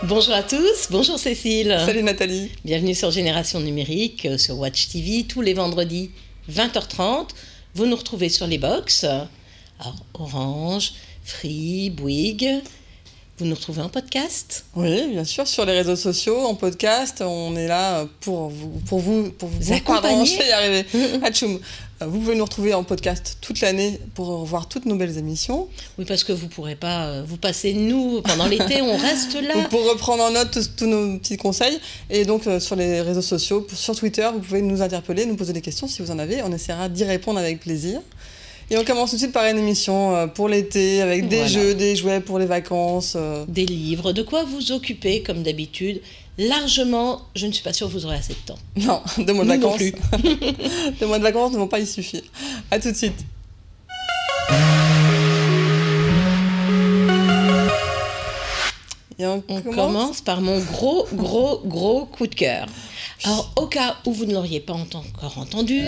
Bonjour à tous, bonjour Cécile. Salut Nathalie. Bienvenue sur Génération Numérique, sur Watch TV, tous les vendredis 20h30. Vous nous retrouvez sur les box, alors Orange, Free, Bouygues. Vous nous retrouvez en podcast? Oui, bien sûr, sur les réseaux sociaux, en podcast. On est là pour vous accompagner. Pardon, je vais y arriver. Atchoum. Vous pouvez nous retrouver en podcast toute l'année pour voir toutes nos belles émissions. Oui, parce que vous ne pourrez pas vous passer nous pendant l'été, on reste là. Pour reprendre en note tous nos petits conseils. Et donc, sur les réseaux sociaux, sur Twitter, vous pouvez nous interpeller, nous poser des questions si vous en avez. On essaiera d'y répondre avec plaisir. Et on commence tout de suite par une émission pour l'été, avec des jeux, des jouets pour les vacances. Des livres, de quoi vous occuper, comme d'habitude. Largement, je ne suis pas sûre que vous aurez assez de temps. Non, 2 mois de vacances. Non plus. 2 mois de vacances ne vont pas y suffire. À tout de suite. On commence par mon gros coup de cœur. Alors, au cas où vous ne l'auriez pas encore entendu,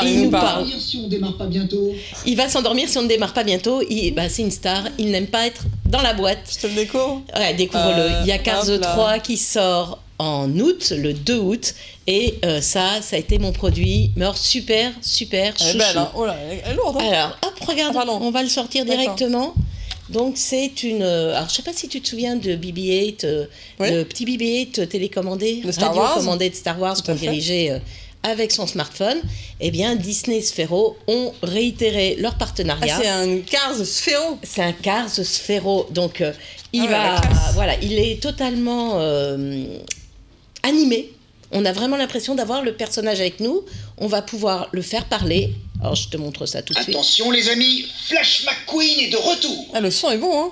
il nous parle. Si on démarre pas bientôt. Il va s'endormir si on ne démarre pas bientôt. C'est une star, il n'aime pas être dans la boîte. Je te le découvre. Ouais, découvre-le. Il y a Cars 3 qui sort en août, le 2 août. Et ça a été mon produit. Mais alors, super chouchou. Elle est belle, hein. Oh là, elle est lourde. Hein. Alors, hop, regarde, on va le sortir directement. Donc c'est une... alors je sais pas si tu te souviens de BB-8, le petit BB-8 télécommandé, radiocommandé de Star Wars qu'on dirigeait avec son smartphone. Eh bien Disney et Sphero ont réitéré leur partenariat. Ah, c'est un Cars Sphero. C'est un Cars Sphero. Donc il est totalement animé. On a vraiment l'impression d'avoir le personnage avec nous. On va pouvoir le faire parler. Alors, je te montre ça tout de suite. Attention les amis, Flash McQueen est de retour. Ah, le son est bon, hein.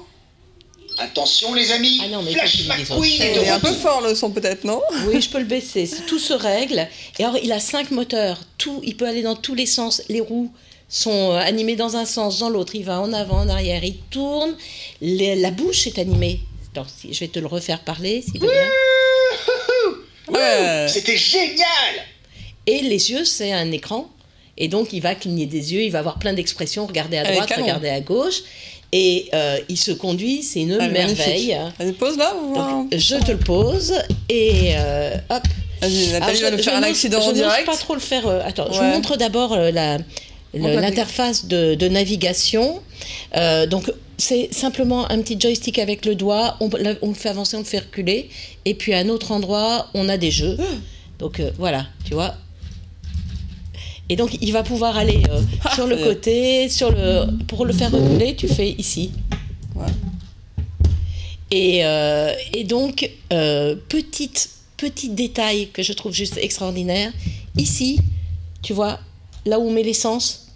Attention les amis, Flash McQueen est de retour. Il est un peu fort le son peut-être, non? Oui, je peux le baisser. Tout se règle. Et alors, il a 5 moteurs. Il peut aller dans tous les sens. Les roues sont animées dans un sens, dans l'autre. Il va en avant, en arrière. Il tourne. La bouche est animée. Attends, je vais te le refaire parler, s'il veut bien. C'était génial. Et les yeux, c'est un écran. Et donc, il va cligner des yeux, il va avoir plein d'expressions, regarder à droite, regarder à gauche. Et il se conduit, c'est une merveille. Vas-y, pose là. Donc, je te le pose et hop. Vas-y, Nathalie va nous faire un accident en direct. Je ne vais pas trop le faire. Attends, je vous montre d'abord l'interface de navigation. Donc, c'est simplement un petit joystick avec le doigt. On le fait avancer, on le fait reculer. Et puis, à un autre endroit, on a des jeux. Donc, voilà, tu vois. Et donc, il va pouvoir aller sur le côté, pour le faire reculer, tu fais ici. Ouais. Et donc, petit détail que je trouve juste extraordinaire. Ici, tu vois, là où on met l'essence.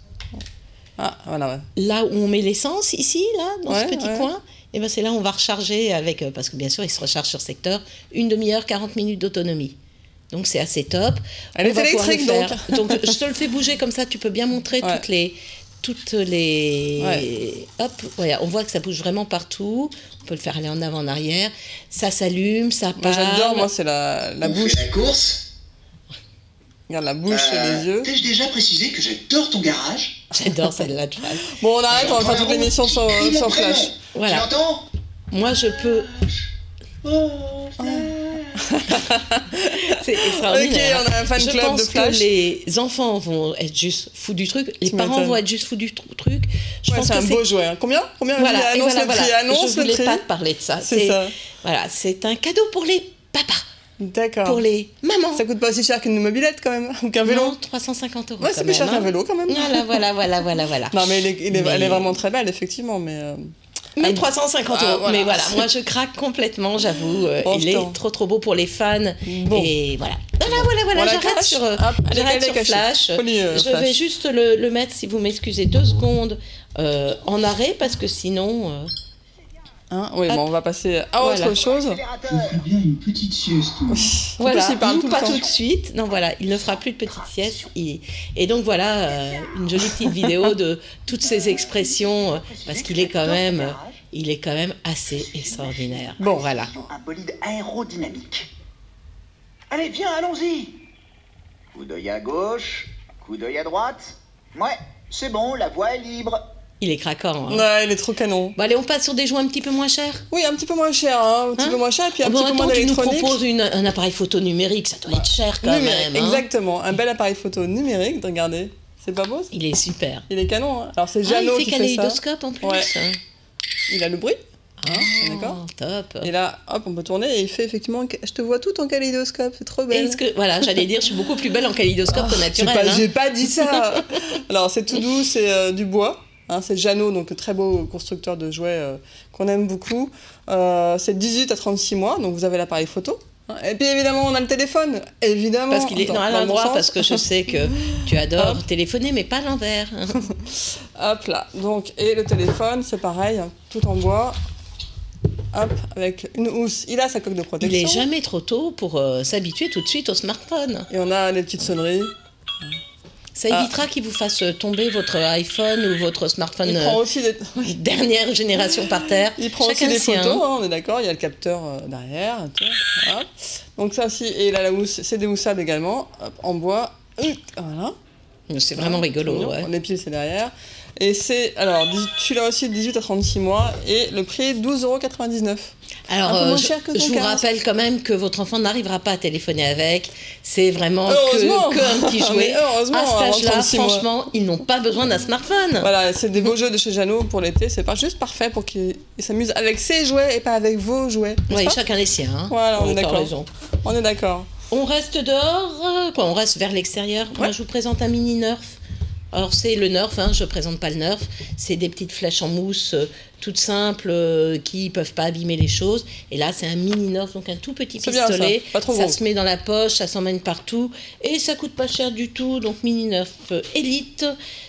Ah, voilà, ouais. Là où on met l'essence, ici, là, dans ce petit coin, et ben c'est là où on va recharger avec... parce que bien sûr, il se recharge sur secteur. 1 demi-heure, 40 minutes d'autonomie. Donc c'est assez top. Elle est électrique donc. Donc je te le fais bouger comme ça, tu peux bien montrer toutes les. Hop, voilà, on voit que ça bouge vraiment partout. On peut le faire aller en avant, en arrière. Ça s'allume, ça parle. Moi j'adore, moi c'est la bouche. Fait la course. Regarde la bouche et les yeux. T'ai-je déjà précisé que j'adore ton garage? J'adore celle-là de cheval. Bon, on arrête, on va faire toute l'émission sur Flash. Voilà. Tu l'entends? Moi je peux. C'est extraordinaire. Ok, on a un fan club de Flash. Je pense que les enfants vont être juste fous du truc, les parents vont être juste fous du truc. Je pense c'est un beau jouet. Combien voilà, annonce le prix. Je voulais pas te parler de ça. C'est ça. Voilà, c'est un cadeau pour les papas. D'accord. Pour les mamans. Ça coûte pas aussi cher qu'une mobilette quand même, ou qu'un vélo. Non, 350 €. Ouais, c'est plus cher qu'un vélo quand même. Voilà. Non, mais elle est vraiment très belle, effectivement, mais. Mais 350 €. Voilà. Mais voilà, moi je craque complètement, j'avoue. Il est trop beau pour les fans. Bon. Et voilà. Voilà, j'arrête sur Flash. Je vais juste le mettre, si vous m'excusez, 2 secondes en arrêt, parce que sinon... Hein, oui, bon, on va passer à autre chose. Il bien une petite sieste. Voilà, il pas tout de suite. Non, voilà, il ne fera plus de petite sieste. Et donc voilà, une jolie petite vidéo de toutes ces expressions, parce qu'il est quand même, assez extraordinaire. Bon, voilà. Un bolide aérodynamique. Allez, viens, allons-y. Coup d'œil à gauche, coup d'œil à droite. Ouais, c'est bon, la voie est libre. Il est craquant. Hein. Ouais, il est trop canon. Bon, allez, on passe sur des jouets un petit peu moins chers. Oui, un petit peu moins cher, un petit peu moins cher, et puis un petit peu moins d'électronique. Tu nous proposes un appareil photo numérique, ça doit être cher quand même. Hein. Exactement, un bel appareil photo numérique, regardez. C'est pas beau ça? Il est super. Il est canon. Hein. Alors c'est Jeannot qui fait ça. Il fait kaléidoscope en plus. Ouais. Il a le bruit. D'accord. Top. Et là, hop, on peut tourner et il fait effectivement. Je te vois tout en kaléidoscope, c'est trop belle. Voilà, j'allais dire, je suis beaucoup plus belle en kaléidoscope que naturel. J'ai pas dit ça. Alors c'est tout doux, c'est du bois. Hein, c'est Jeannot, donc très beau constructeur de jouets qu'on aime beaucoup. C'est 18 à 36 mois, donc vous avez l'appareil photo. Et puis évidemment, on a le téléphone. Évidemment. Parce qu'il est à l'endroit, parce que je sais que tu adores téléphoner, mais pas à l'envers. Hop là. Donc, et le téléphone, c'est pareil, tout en bois. Hop, avec une housse. Il a sa coque de protection. Il est jamais trop tôt pour s'habituer tout de suite au smartphone. Et on a les petites sonneries. Ça évitera qu'il vous fasse tomber votre iPhone ou votre smartphone dernière génération par terre. Il prend aussi des photos, hein, on est d'accord, il y a le capteur derrière. Hop. Donc ça aussi, et là la housse, c'est déhoussable également, hop, en bois. Voilà. C'est vraiment rigolo. Ouais. Les pieds, c'est derrière. Et c'est, alors, celui-là aussi, 18 à 36 mois, et le prix est 12,99 €. Alors, je vous rappelle quand même que votre enfant n'arrivera pas à téléphoner avec. C'est vraiment que un petit jouet. À cet âge-là, franchement, ils n'ont pas besoin d'un smartphone. Voilà, c'est des beaux jeux de chez Jeannot pour l'été. C'est pas juste parfait pour qu'ils s'amusent avec ses jouets et pas avec vos jouets. Oui, chacun les siens. Hein. Voilà, on est d'accord. On est d'accord. On reste dehors, on reste vers l'extérieur. Ouais. Moi, je vous présente un mini Nerf. Alors c'est le Nerf, hein, je ne présente pas le Nerf, c'est des petites flèches en mousse toutes simples qui ne peuvent pas abîmer les choses. Et là c'est un mini Nerf, donc un tout petit pistolet, bien, ça se met dans la poche, ça s'emmène partout et ça coûte pas cher du tout. Donc mini Nerf Elite,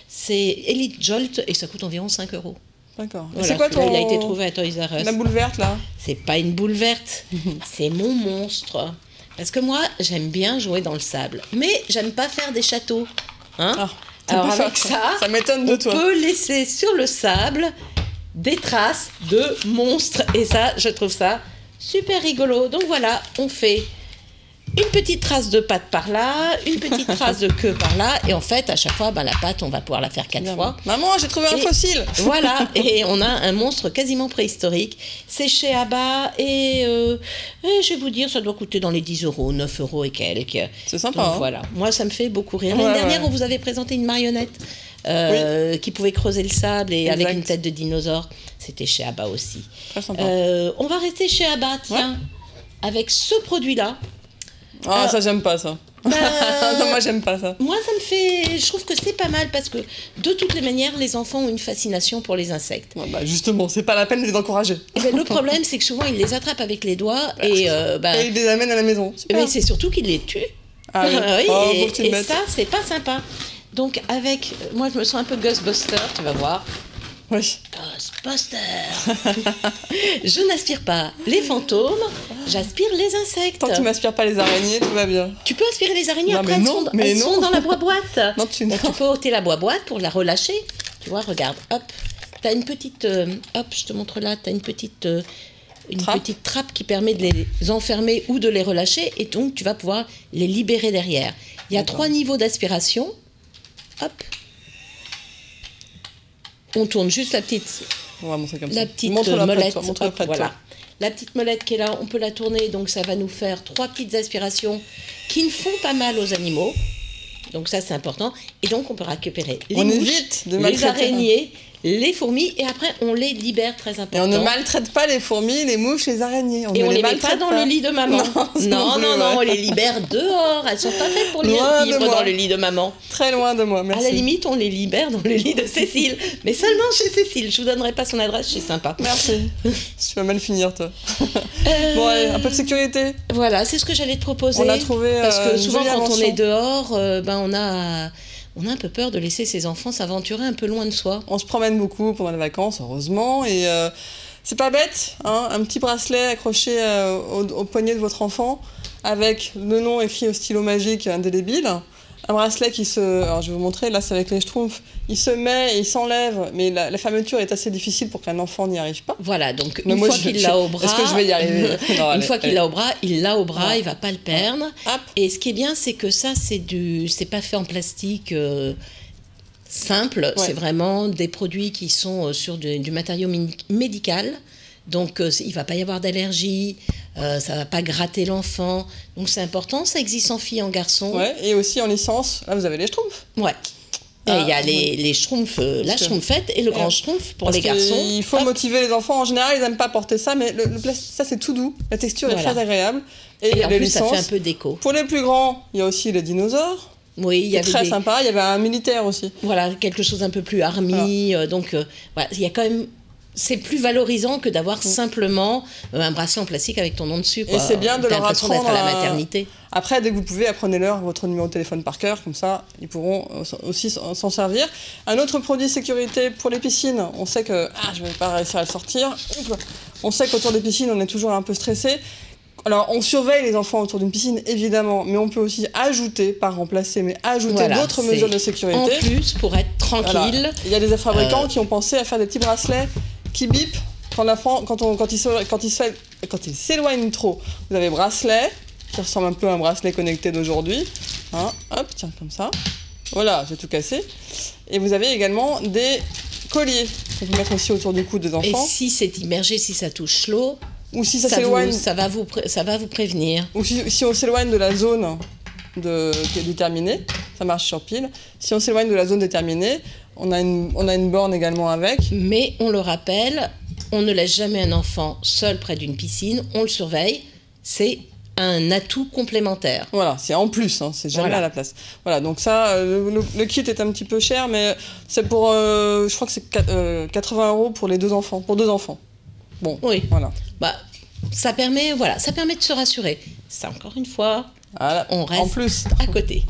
c'est Elite Jolt et ça coûte environ 5 €. D'accord. Voilà, c'est quoi il a été trouvé à Toys R Us. La boule verte là? C'est pas une boule verte, c'est mon monstre. Parce que moi j'aime bien jouer dans le sable, mais j'aime pas faire des châteaux. Hein Alors avec ça m'étonne de toi. On peut laisser sur le sable des traces de monstres. Et ça, je trouve ça super rigolo. Donc voilà, on fait une petite trace de patte par là, une petite trace de queue par là. Et en fait, à chaque fois, la patte, on va pouvoir la faire 4 fois. Maman, j'ai trouvé un fossile. Voilà, et on a un monstre quasiment préhistorique. C'est chez Abba et je vais vous dire, ça doit coûter dans les 10 €, 9 € et quelques. C'est sympa. Donc, voilà, moi ça me fait beaucoup rire. L'année dernière, on vous avait présenté une marionnette qui pouvait creuser le sable et avec une tête de dinosaure. C'était chez Abba aussi. Très sympa. On va rester chez Abba, tiens, avec ce produit-là. Ah, ça, j'aime pas ça. Non, moi, j'aime pas ça. Moi, je trouve que c'est pas mal parce que de toutes les manières, les enfants ont une fascination pour les insectes. Ouais, justement, c'est pas la peine de les encourager. Le problème, c'est que souvent, ils les attrapent avec les doigts et ils les amènent à la maison. Mais c'est surtout qu'ils les tuent. Ah oui. et ça, c'est pas sympa. Donc, moi, je me sens un peu Ghostbuster, tu vas voir. Oui. Ghostbuster. Je n'aspire pas les fantômes, j'aspire les insectes. Tant que tu m'aspires pas les araignées, tout va bien. Tu peux aspirer les araignées, après elles sont dans la boîte. Non, tu peux ôter la boîte pour la relâcher. Tu vois, regarde, hop. T'as une petite... hop, je te montre là, t'as une petite trappe qui permet de les enfermer ou de les relâcher. Et donc, tu vas pouvoir les libérer derrière. Il y a 3 niveaux d'aspiration. Hop. On tourne juste la petite molette. Voilà. La petite molette qui est là, on peut la tourner, donc ça va nous faire 3 petites aspirations qui ne font pas mal aux animaux. Donc ça, c'est important. Et donc, on peut récupérer les mouches, les araignées, les fourmis, et après, on les libère, très important. Et on ne maltraite pas les fourmis, les mouches, les araignées. On les met pas dans le lit de maman. Non, on les libère dehors. Elles sont pas faites pour vivre dans le lit de maman. Très loin de moi, merci. À la limite, on les libère dans le lit de Cécile. Mais seulement chez Cécile. Je vous donnerai pas son adresse, c'est sympa. Merci. Tu vas mal finir, toi. Bon, allez, un peu de sécurité. Voilà, c'est ce que j'allais te proposer. On a trouvé parce que souvent, quand on est dehors, on a un peu peur de laisser ses enfants s'aventurer un peu loin de soi. On se promène beaucoup pendant les vacances, heureusement, et C'est pas bête, hein, un petit bracelet accroché au poignet de votre enfant avec le nom écrit au stylo magique indélébile. Un bracelet qui se... Alors je vais vous montrer, là c'est avec les schtroumpfs. Il se met et il s'enlève, mais la fermeture est assez difficile pour qu'un enfant n'y arrive pas. Voilà, donc une fois qu'il l'a au bras... Est-ce que je vais y arriver? Non, une fois qu'il l'a au bras, il l'a au bras, Ouais. il va pas le perdre. Hop. Et ce qui est bien, c'est que ça, c'est pas fait en plastique simple, Ouais. c'est vraiment des produits qui sont sur du matériau médical. Donc, il ne va pas y avoir d'allergie, ça ne va pas gratter l'enfant. Donc, c'est important. Ça existe en filles, en garçons. Ouais, et aussi en licence, là vous avez les schtroumpfs. Ouais. Et Ah, il y a les schtroumpfs, la schtroumpfette et le grand schtroumpf pour Parce les garçons. Il faut motiver les enfants. En général, ils n'aiment pas porter ça, mais ça c'est tout doux. La texture est Voilà. très agréable. Et en les plus, ça fait licences. un peu d'écho. Pour les plus grands, il y a aussi les dinosaures. Oui, il y C'est avait très sympa. Il y avait un militaire aussi. voilà, quelque chose un peu plus army. Donc, voilà, il y a quand même... C'est plus valorisant que d'avoir simplement un bracelet en plastique avec ton nom dessus. Quoi. Et c'est bien de T'as leur l'impression d'être apprendre à la maternité. Après, dès que vous pouvez, apprenez-leur votre numéro de téléphone par cœur, comme ça, ils pourront aussi s'en servir. Un autre produit sécurité pour les piscines, on sait que je ne vais pas réussir à le sortir. On sait qu'autour des piscines, on est toujours un peu stressé. Alors, on surveille les enfants autour d'une piscine, évidemment, mais on peut aussi ajouter, pas remplacer, mais ajouter Voilà, d'autres c'est mesures de sécurité. En plus, pour être tranquille. Voilà. Il y a des fabricants qui ont pensé à faire des petits bracelets qui bipent quand l'enfant, quand il s'éloigne trop. Vous avez bracelet, qui ressemble un peu à un bracelet connecté d'aujourd'hui. Hein, hop, tiens, comme ça. Voilà, j'ai tout cassé. Et vous avez également des colliers qu'on peut mettre aussi autour du cou des Et enfants. si c'est immergé, si ça touche l'eau, Ou si ça s'éloigne, ça va vous prévenir. ou si on s'éloigne de la zone qui est déterminée, ça marche sur pile. Si on s'éloigne de la zone déterminée, on a une borne également avec. Mais on le rappelle, on ne laisse jamais un enfant seul près d'une piscine, on le surveille, c'est un atout complémentaire. Voilà, c'est en plus, hein, c'est jamais Voilà. à la place. Voilà, donc ça, le kit est un petit peu cher, mais c'est pour, je crois que c'est 80 € pour les deux enfants, pour deux enfants. Bon, Oui. voilà. Bah, ça permet de se rassurer. Ça, encore une fois, Voilà. on reste En plus. à côté.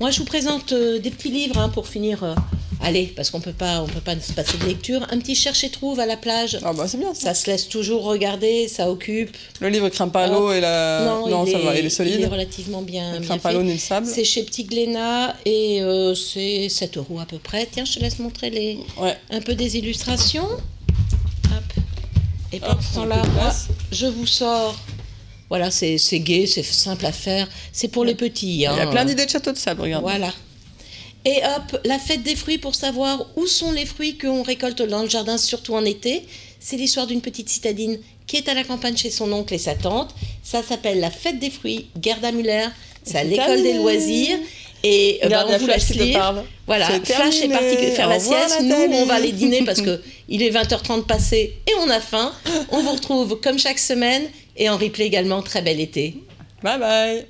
Moi, je vous présente des petits livres pour finir. Allez, parce qu'on peut pas se passer de lecture. Un petit cherche et trouve à la plage. Ah bah c'est bien ça. Ça se laisse toujours regarder, ça occupe. Le livre craint pas l'eau et la... Non, ça va, il est solide. Il est relativement bien Craint pas fait. l'eau ni le sable. C'est chez Petit Glénat et c'est 7 € à peu près. Tiens, je te laisse montrer Ouais. un peu des illustrations. Hop. Et pendant Hop, ce un temps-là, peu de moi, place. je vous sors. Voilà, c'est gai, c'est simple à faire. C'est pour les petits. Il y a hein. plein d'idées de château de sable, regarde. Voilà. Et hop, la fête des fruits pour savoir où sont les fruits qu'on récolte dans le jardin, surtout en été. C'est l'histoire d'une petite citadine qui est à la campagne chez son oncle et sa tante. Ça s'appelle la fête des fruits, Gerda Müller. C'est à C'est l'école des terminé. loisirs. Et Regarde, il y on a vous Flash laisse qui te lire. parle. Voilà, C'est Flash est parti terminé. faire Au la revoir, sieste. Nous, Nathalie. on va aller dîner parce qu'il est 20h30 passé et on a faim. On vous retrouve comme chaque semaine et en replay également. Très bel été. Bye bye.